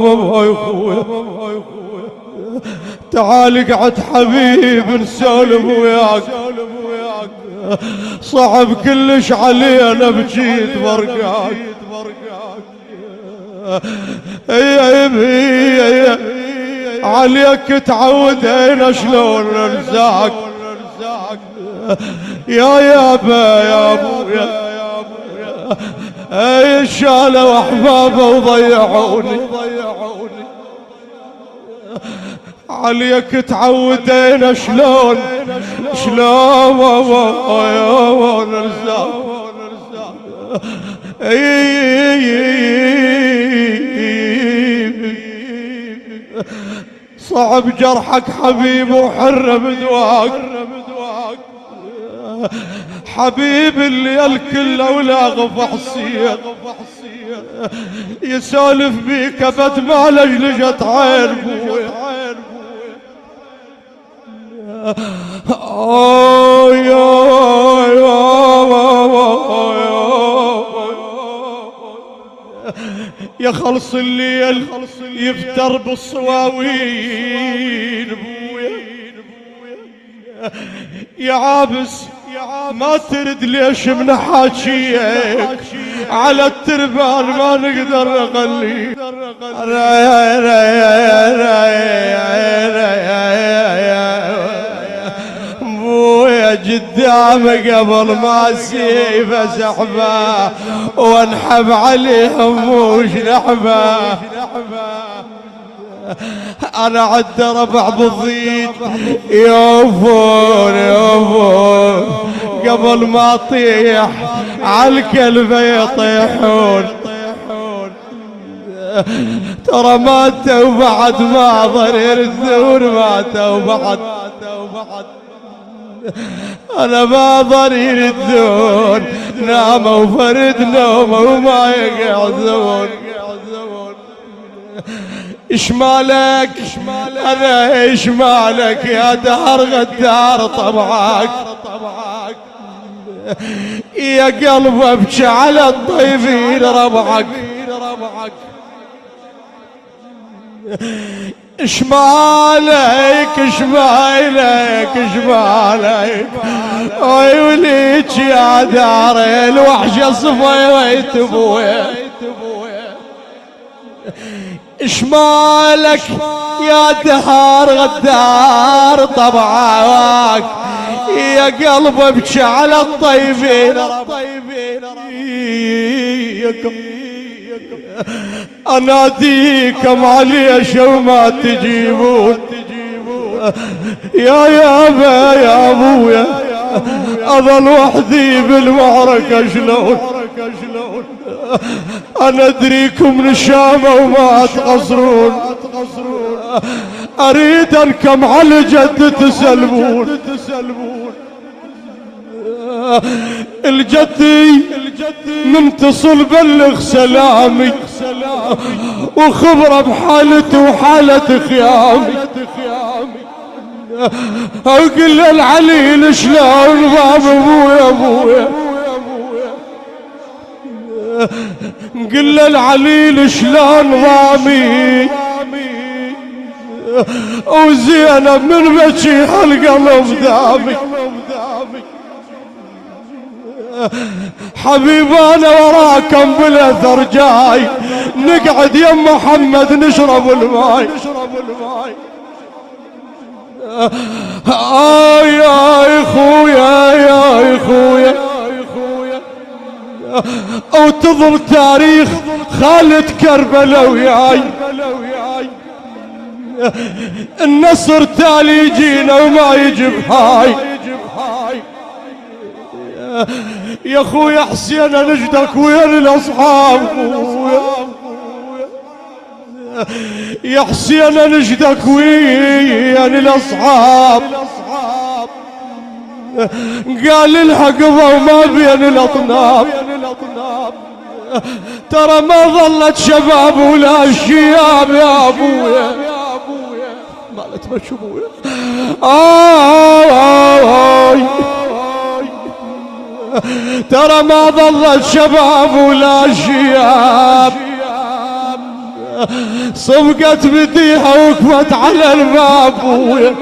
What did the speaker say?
يا خويا تعال اقعد حبيب نسولف وياك، صعب كلش علينا بجيت برقاك. اي عليك تعودينا شلون ننساك يا يابا يا ابويا. اي شالوا واحبابه وضيعوني، عليك تعودينا شلون ننساك. صعب جرحك حبيب وحر بدواك، حبيب اللي الكل اولاغ فحصيه يسولف بيك ابد ما لجلجت عين بويا. يا خلص الليل يفتر بالصواوين بويا، يا عابس ما ترد ليش من حاجيك على التربان ما نقدر نغلي. بويا قدامي قبل ما السيف اسحبه وانحب عليهم وش نحبه. انا عد ربع بالضيق يوفون قبل ما اطيح عالكلبه يطيحون. ترى ماتوا بعد ما ضرر الثور، ماتوا بعد انا ما ضرير الثور ناموا فرد نومه وما يقعدون. ايش مالك انا ايش مالك يا دهر غدار طبعك يا قلب ابكي على الطيبين ربعك. ايش مالك عيونيك يا دار الوحشة صفيت بويا. ايش مالك يا دهار غدار طبعك يا قلب ابكي على الطيبين. اناديكم عليش وما تجيبون يا يابا يا ابويا. اظل وحدي بالمعركة شلون انا ادريكم من الشام وما تقصرون. اريد انكم على جد تسلمون. الجدي متصل بلغ سلامي وخبره بحالته وحالة خيامي. اقول العليل شلون باب ابويا قل العليل شلون ضامي وزينب من بجيها القلب دامي. حبيب انا وراكم بالاثر جاي نقعد يا محمد نشرب الماي. يا اخويا او تظل تاريخ خالد كربلاء وياي. النصر تالي يجينا وما يجي بهاي. يا اخويا حسين نجدك وين الاصحاب يا حسين نجدك وين الاصحاب. قال الحقبه وما بين الاطناب. ترى ما ظلت شباب ولا شياب يا ابويا مالت مش ابويا. ترى ما ظلت شباب ولا شياب صفقت بديها وقفت على الباب ابويا